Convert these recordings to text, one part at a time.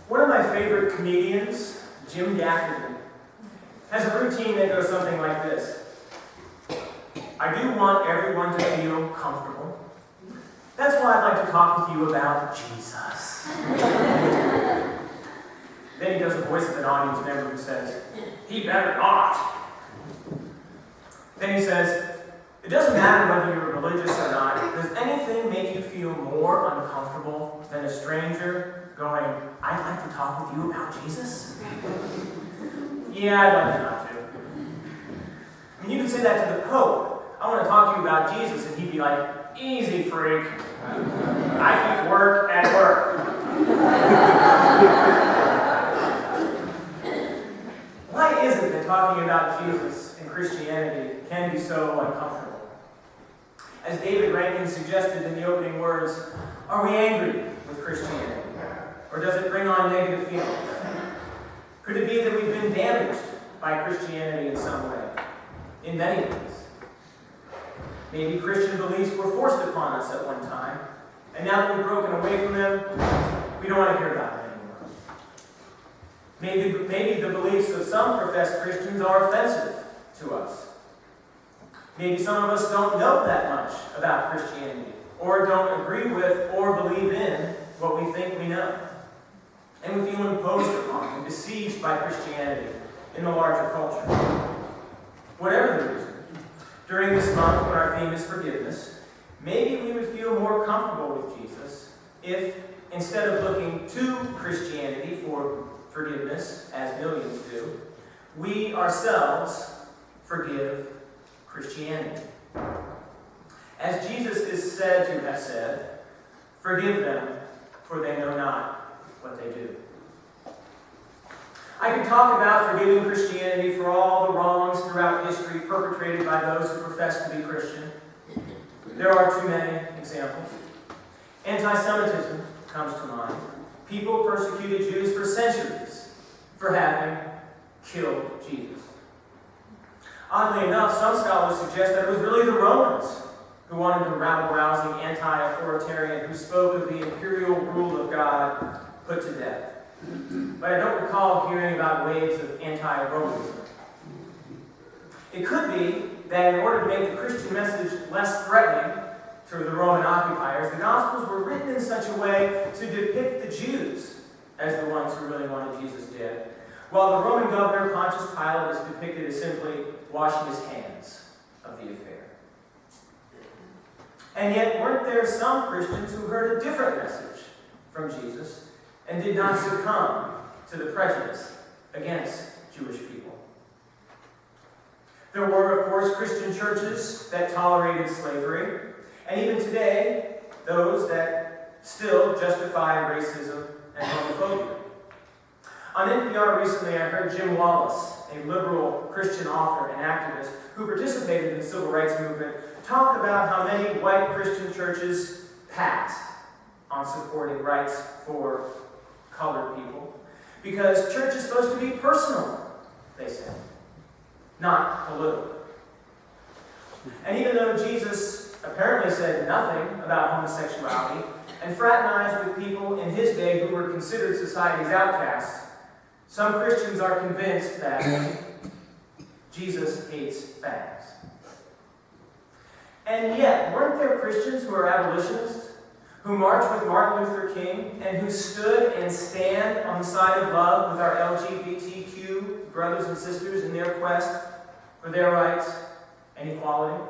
One of my favorite comedians, Jim Gaffigan, has a routine that goes something like this. I do want everyone to feel comfortable. That's why I'd like to talk with you about Jesus. Then he does the voice of an audience member who says, he better not. Then he says, it doesn't matter whether you're religious or not. Does anything make you feel more uncomfortable than a stranger going, I'd like to talk with you about Jesus? Yeah, I'd like to not to. I mean, you could say that to the Pope. I want to talk to you about Jesus. And he'd be like, easy, freak. I keep work at work. Why is it that talking about Jesus and Christianity can be so uncomfortable? As David Rankin suggested in the opening words, are we angry with Christianity? Or does it bring on negative feelings? Could it be that we've been damaged by Christianity in some way? In many ways. Maybe Christian beliefs were forced upon us at one time, and now that we've broken away from them, we don't want to hear about them anymore. Maybe the beliefs of some professed Christians are offensive to us. Maybe some of us don't know that much about Christianity, or don't agree with or believe in what we think we know. And we feel imposed upon and besieged by Christianity in the larger culture. Whatever the reason, during this month when our theme is forgiveness, maybe we would feel more comfortable with Jesus if, instead of looking to Christianity for forgiveness, as millions do, we ourselves forgive Christianity. As Jesus is said to have said, forgive them, for they know not what they do. I could talk about forgiving Christianity for all the wrongs throughout history perpetrated by those who profess to be Christian. There are too many examples. Anti-Semitism comes to mind. People persecuted Jews for centuries for having killed Jesus. Oddly enough, some scholars suggest that it was really the Romans who wanted the rabble-rousing anti-authoritarian who spoke of the imperial rule of God put to death. But I don't recall hearing about waves of anti-Romanism. It could be that in order to make the Christian message less threatening to the Roman occupiers, the Gospels were written in such a way to depict the Jews as the ones who really wanted Jesus dead, while the Roman governor, Pontius Pilate, is depicted as simply washing his hands of the affair. And yet, weren't there some Christians who heard a different message from Jesus and did not succumb to the prejudice against Jewish people? There were, of course, Christian churches that tolerated slavery, and even today, those that still justify racism and homophobia. On NPR recently, I heard Jim Wallace, a liberal Christian author and activist who participated in the civil rights movement, talk about how many white Christian churches passed on supporting rights for colored people, because church is supposed to be personal, they said, not political. And even though Jesus apparently said nothing about homosexuality and fraternized with people in his day who were considered society's outcasts, some Christians are convinced that Jesus hates fags. And yet, weren't there Christians who are abolitionists, who marched with Martin Luther King, and who stood and stand on the side of love with our LGBTQ brothers and sisters in their quest for their rights and equality?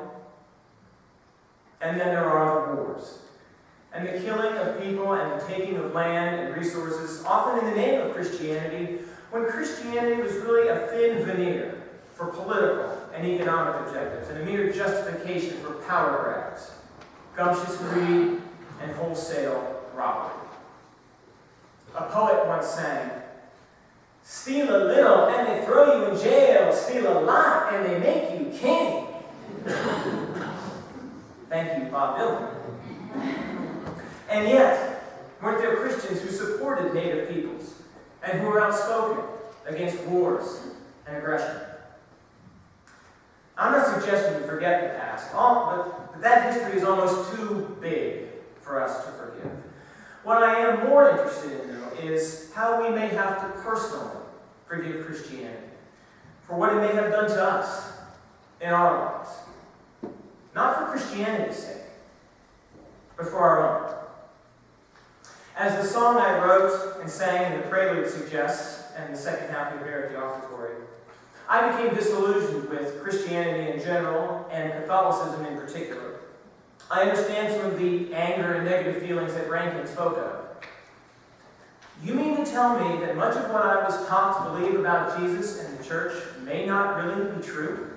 And then there are the wars, and the killing of people and the taking of land and resources, often in the name of Christianity, when Christianity was really a thin veneer for political and economic objectives, and a mere justification for power grabs, gumptious greed, and wholesale robbery. A poet once sang, "Steal a little and they throw you in jail, steal a lot and they make you king." Thank you, Bob Dylan. And yet, weren't there Christians who supported native peoples and who were outspoken against wars and aggression? I'm not suggesting we forget the past, but that history is almost too big for us to forgive. What I am more interested in, though, is how we may have to personally forgive Christianity for what it may have done to us in our lives. Not for Christianity's sake, but for our own. As the song I wrote and sang in the prelude suggests, and the second half we hear at the offertory, I became disillusioned with Christianity in general and Catholicism in particular. I understand some of the anger and negative feelings that Rankin spoke of. You mean to tell me that much of what I was taught to believe about Jesus and the church may not really be true?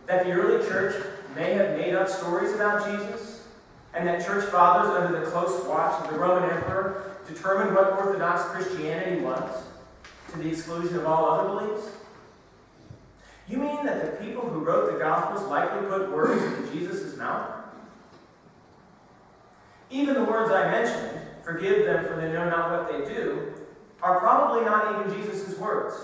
That the early church may have made up stories about Jesus, and that church fathers, under the close watch of the Roman emperor, determined what Orthodox Christianity was, to the exclusion of all other beliefs? You mean that the people who wrote the Gospels likely put words into Jesus' mouth? Even the words I mentioned, forgive them for they know not what they do, are probably not even Jesus' words.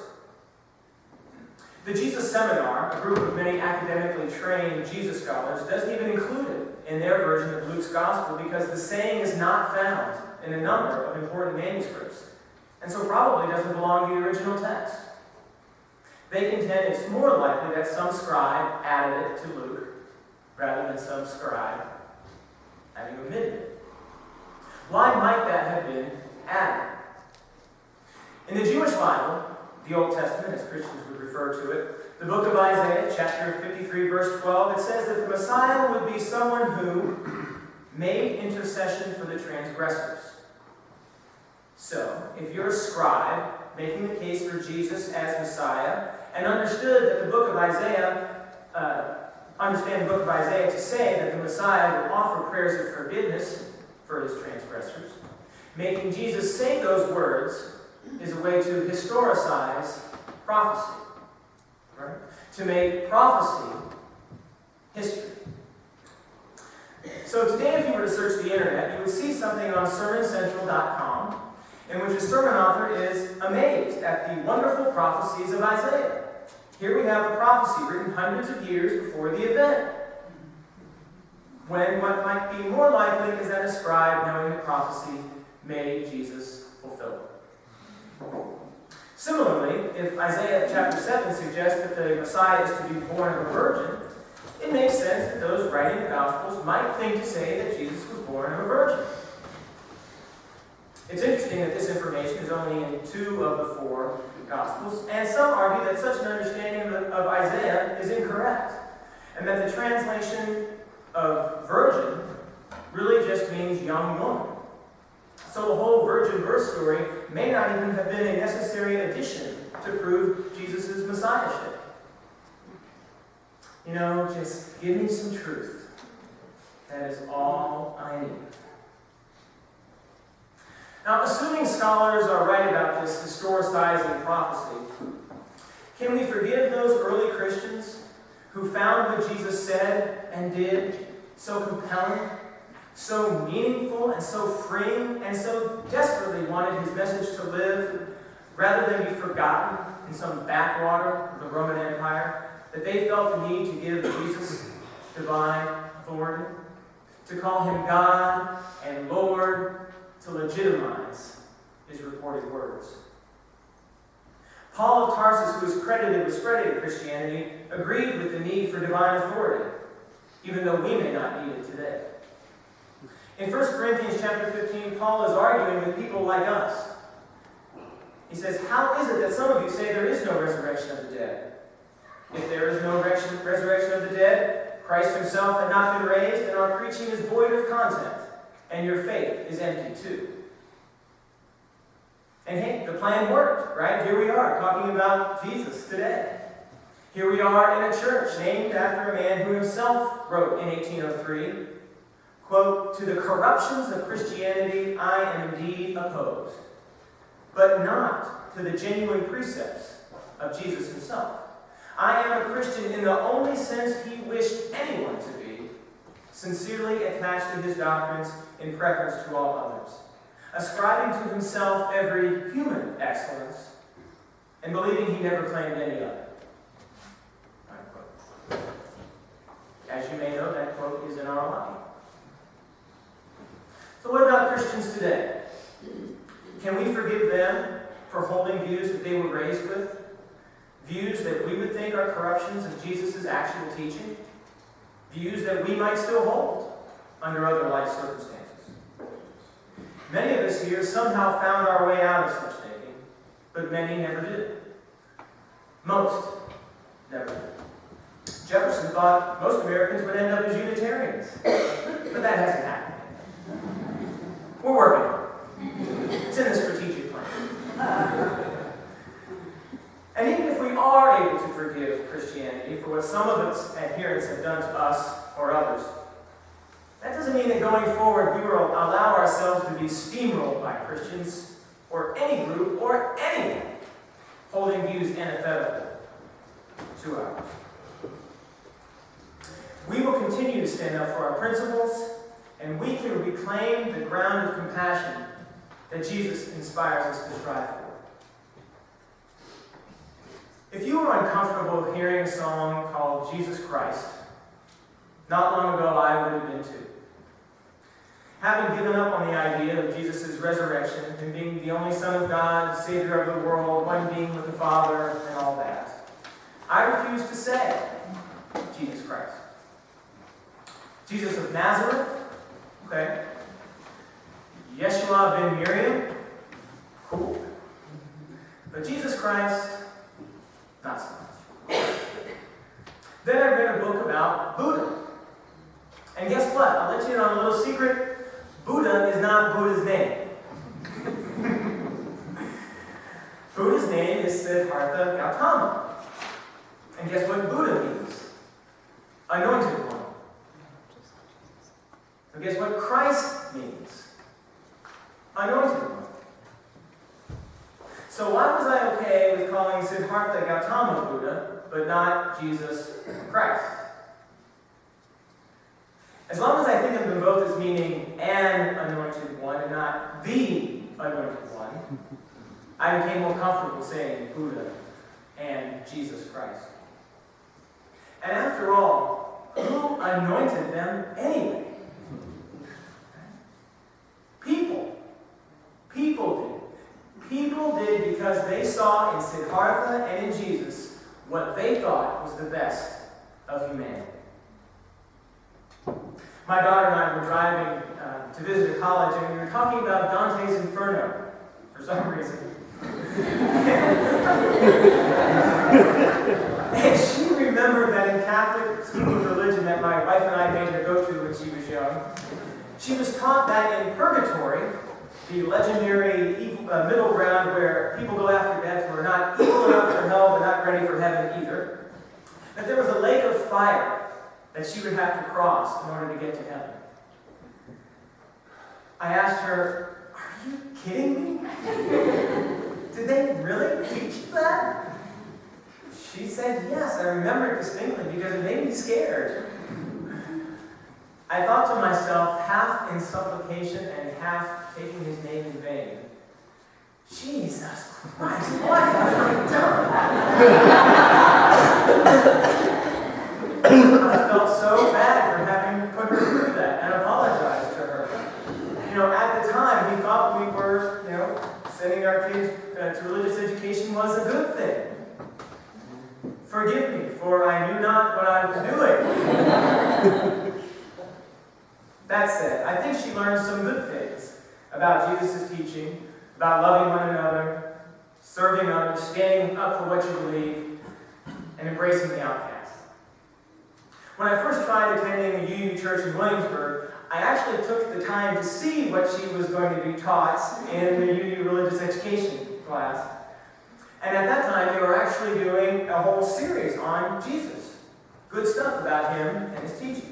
The Jesus Seminar, a group of many academically trained Jesus scholars, doesn't even include it in their version of Luke's Gospel because the saying is not found in a number of important manuscripts, and so probably doesn't belong to the original text. They contend it's more likely that some scribe added it to Luke, rather than some scribe having omitted it. Why might that have been added? In the Jewish Bible, the Old Testament, as Christians would refer to it, the book of Isaiah, chapter 53, verse 12, it says that the Messiah would be someone who made intercession for the transgressors. So, if you're a scribe making the case for Jesus as Messiah, and understand the book of Isaiah to say that the Messiah will offer prayers of forgiveness for his transgressors, making Jesus say those words is a way to historicize prophecy, right? To make prophecy history. So today, if you were to search the internet, you would see something on sermoncentral.com in which a sermon author is amazed at the wonderful prophecies of Isaiah. Here we have a prophecy written hundreds of years before the event, when what might be more likely is that a scribe, knowing the prophecy, made Jesus fulfill it. Similarly, if Isaiah chapter 7 suggests that the Messiah is to be born of a virgin, it makes sense that those writing the Gospels might think to say that Jesus was born of a virgin. It's interesting that this information is only in 2 of the 4 Gospels, and some argue that such an understanding of Isaiah is incorrect, and that the translation of virgin really just means young woman. So the whole virgin birth story may not even have been a necessary addition to prove Jesus' messiahship. You know, just give me some truth. That is all I need. Now, assuming scholars are right about this historicizing prophecy, can we forgive those early Christians who found what Jesus said and did so compelling, so meaningful, and so freeing, and so desperately wanted his message to live, rather than be forgotten in some backwater of the Roman Empire, that they felt the need to give Jesus divine authority, to call him God and Lord, to legitimize his reported words? Paul of Tarsus, who is credited with spreading Christianity, agreed with the need for divine authority, even though we may not need it today. In 1 Corinthians chapter 15, Paul is arguing with people like us. He says, how is it that some of you say there is no resurrection of the dead? If there is no resurrection of the dead, Christ himself had not been raised, and our preaching is void of content, and your faith is empty too. And hey, the plan worked, right? Here we are, talking about Jesus today. Here we are in a church named after a man who himself wrote in 1803, quote, "To the corruptions of Christianity I am indeed opposed, but not to the genuine precepts of Jesus himself. I am a Christian in the only sense he wished anyone to be, sincerely attached to his doctrines in preference to all others, ascribing to himself every human excellence, and believing he never claimed any other." As you may know, that quote is in our lobby. So what about Christians today? Can we forgive them for holding views that they were raised with? Views that we would think are corruptions of Jesus' actual teaching? Views that we might still hold under other life circumstances? Many of us here somehow found our way out of such thinking, but many never did. Most never did. Jefferson thought most Americans would end up as Unitarians, but that hasn't happened. We're working on it. It's in the strategic plan. And even if we are able to forgive Christianity for what some of its adherents have done to us or others, that doesn't mean that going forward we will allow ourselves to be steamrolled by Christians or any group or anyone holding views antithetical to ours. We will continue to stand up for our principles, and we can reclaim the ground of compassion that Jesus inspires us to strive for. If you were uncomfortable hearing a song called Jesus Christ, not long ago I would have been too. Having given up on the idea of Jesus' resurrection and being the only Son of God, Savior of the world, one being with the Father, and all that, I refuse to say Jesus Christ. Jesus of Nazareth, okay. Yeshua ben Miriam, cool. But Jesus Christ, not so much. Then I read a book about Buddha. And guess what? I'll let you in on a little secret. Buddha is not Buddha's name. Buddha's name is Siddhartha Gautama. And guess what Buddha means? Anointed one. So guess what Christ means? Anointed one. So why was I okay with calling Siddhartha Gautama Buddha, but not Jesus Christ? As long as I think of them both as meaning an anointed one and not the anointed one, I became more comfortable saying Buddha and Jesus Christ. And after all, who anointed them anyway? People. People did. People did because they saw in Siddhartha and in Jesus what they thought was the best of humanity. My daughter and I were driving to visit a college, and we were talking about Dante's Inferno for some reason. And she remembered that in Catholic school of religion that my wife and I made her go to when she was young, she was taught that in purgatory, the legendary middle ground where people go after death who are not evil enough for hell but not ready for heaven either, that there was a lake of fire that she would have to cross in order to get to heaven. I asked her, "Are you kidding me? Did they really teach you that?" She said, "Yes, I remember it distinctly because it made me scared." I thought to myself, half in supplication and half taking his name in vain, Jesus Christ, what have I done? I felt so bad for having put her through that and apologized to her. At the time, we thought we were, sending our kids to religious education was a good thing. Forgive me, for I knew not what I was doing. That said, I think she learned some good things about Jesus' teaching, about loving one another, serving others, standing up for what you believe, and embracing the outcast. When I first tried attending the UU Church in Williamsburg, I actually took the time to see what she was going to be taught in the UU Religious Education class. And at that time, they were actually doing a whole series on Jesus. Good stuff about him and his teachings.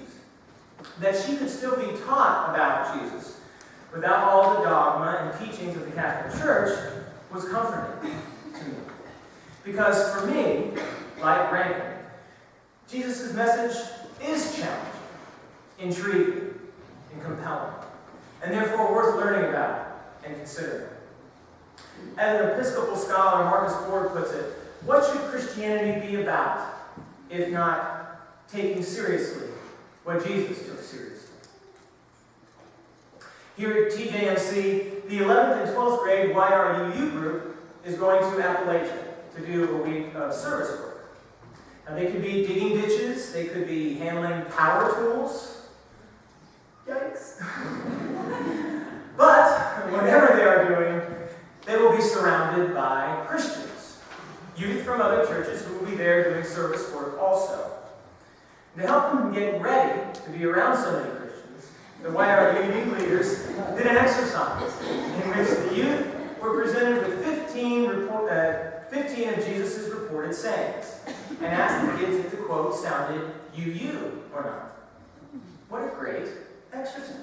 That she could still be taught about Jesus without all the dogma and teachings of the Catholic Church was comforting to me. Because for me, like Rankin, Jesus' message is challenging, intriguing, and compelling, and therefore worth learning about and considering. As an Episcopal scholar, Marcus Ford puts it, what should Christianity be about, if not taking seriously what Jesus took seriously? Here at TJMC, the 11th and 12th grade YRUU group is going to Appalachia to do a week of service work. Now, they could be digging ditches, they could be handling power tools. Yikes. But whatever they are doing, they will be surrounded by Christians, youth from other churches who will be there doing service work also. And to help them get ready to be around so many Christians, the YRUU leaders did an exercise in which the youth were presented with 15 of Jesus' reported sayings and asked the kids if the quote sounded you or not. What a great exercise.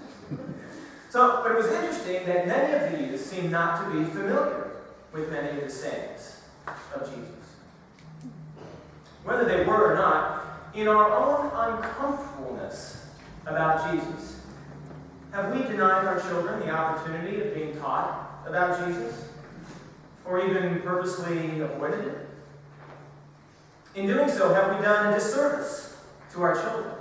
But it was interesting that many of the youth seemed not to be familiar with many of the sayings of Jesus. Whether they were or not, in our own uncomfortableness about Jesus, have we denied our children the opportunity of being taught about Jesus? Or even purposely avoided it? In doing so, have we done a disservice to our children?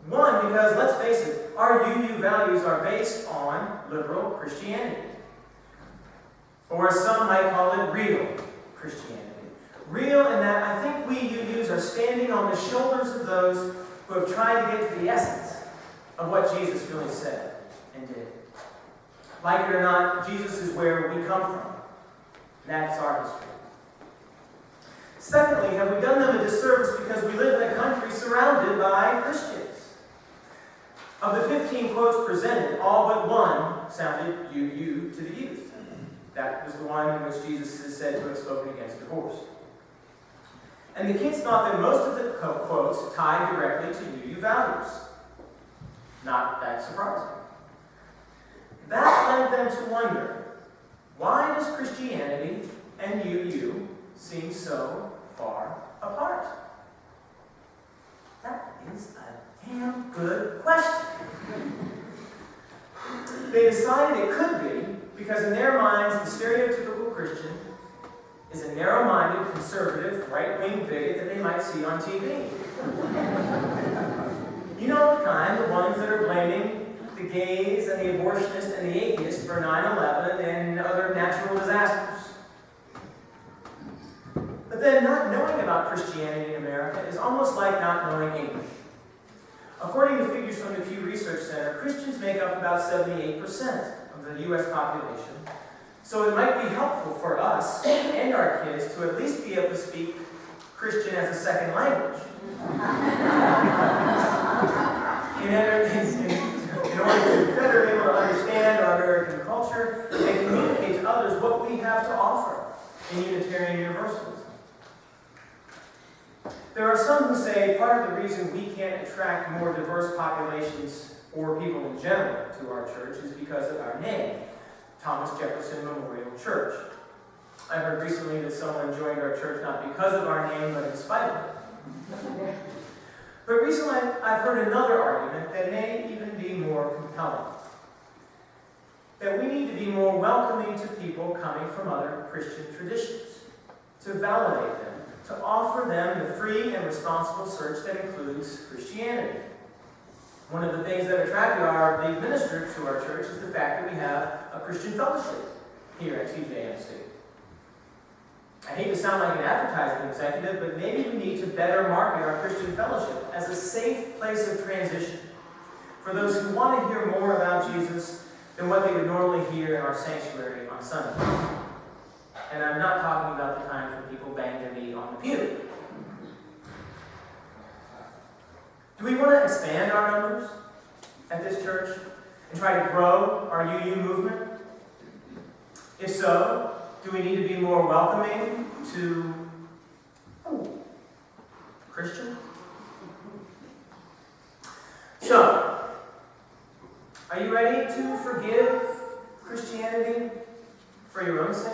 One, because let's face it, our UU values are based on liberal Christianity. Or as some might call it, real Christianity. Real in that I think we UUs are standing on the shoulders of those who have tried to get to the essence of what Jesus really said and did. Like it or not, Jesus is where we come from. That's our history. Secondly, have we done them a disservice because we live in a country surrounded by Christians? Of the 15 quotes presented, all but one sounded you to the youth. That was the one in which Jesus is said to have spoken against divorce. And the kids thought that most of the quotes tied directly to UU values. Not that surprising. That led them to wonder, why does Christianity and UU seem so far apart? That is a damn good question. They decided it could be because in their minds, the stereotypical Christian is a narrow-minded, conservative, right-wing bigot that they might see on TV. You know the kind, the ones that are blaming the gays and the abortionists and the atheists for 9/11 and other natural disasters. But then not knowing about Christianity in America is almost like not knowing English. According to figures from the Pew Research Center, Christians make up about 78% of the U.S. population. So it might be helpful for us and our kids to at least be able to speak Christian as a second language. In order to better be able to understand our American culture and communicate to others what we have to offer in Unitarian-Universalism. There are some who say part of the reason we can't attract more diverse populations or people in general to our church is because of our name, Thomas Jefferson Memorial Church. I heard recently that someone joined our church not because of our name, but in spite of it. But recently I've heard another argument that may even be more compelling. That we need to be more welcoming to people coming from other Christian traditions, to validate them, to offer them the free and responsible search that includes Christianity. One of the things that attracted our lead minister to our church is the fact that we have a Christian fellowship here at TJMC. I hate to sound like an advertising executive, but maybe we need to better market our Christian fellowship as a safe place of transition for those who want to hear more about Jesus than what they would normally hear in our sanctuary on Sundays. And I'm not talking about the times when people bang their knee on the pew. Do we want to expand our numbers at this church and try to grow our UU movement? If so, do we need to be more welcoming to Christians? So, are you ready to forgive Christianity for your own sake?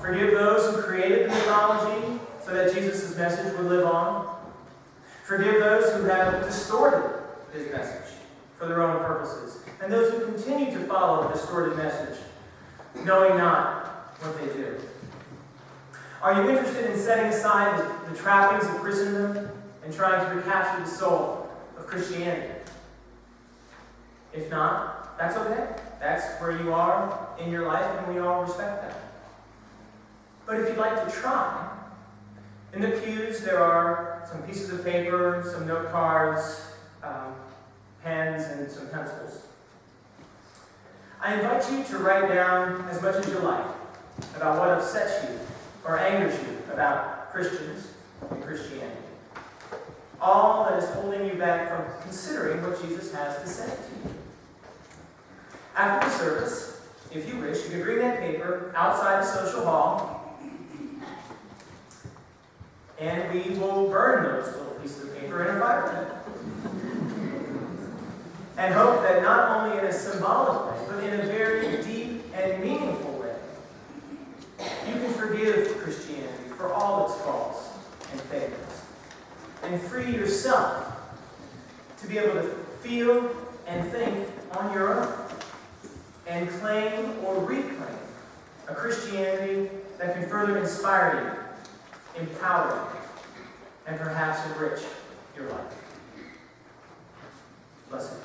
Forgive those who created the mythology so that Jesus' message would live on. Forgive those who have distorted his message for their own purposes, and those who continue to follow the distorted message, knowing not what they do. Are you interested in setting aside the trappings of Christendom and trying to recapture the soul of Christianity? If not, That's okay. That's where you are in your life, and we all respect that. But if you'd like to try, in the pews there are some pieces of paper, some note cards, pens, and some pencils. I invite you to write down as much as you like about what upsets you or angers you about Christians and Christianity. All that is holding you back from considering what Jesus has to say to you. After the service, if you wish, you can bring that paper outside the social hall, and we will burn those little pieces of paper in a fire pit. And hope that not only in a symbolic way, but in a very deep and meaningful way, you can forgive Christianity for all its faults and failings, and free yourself to be able to feel and think on your own, and claim or reclaim a Christianity that can further inspire you, empower you, and perhaps enrich your life. Blessed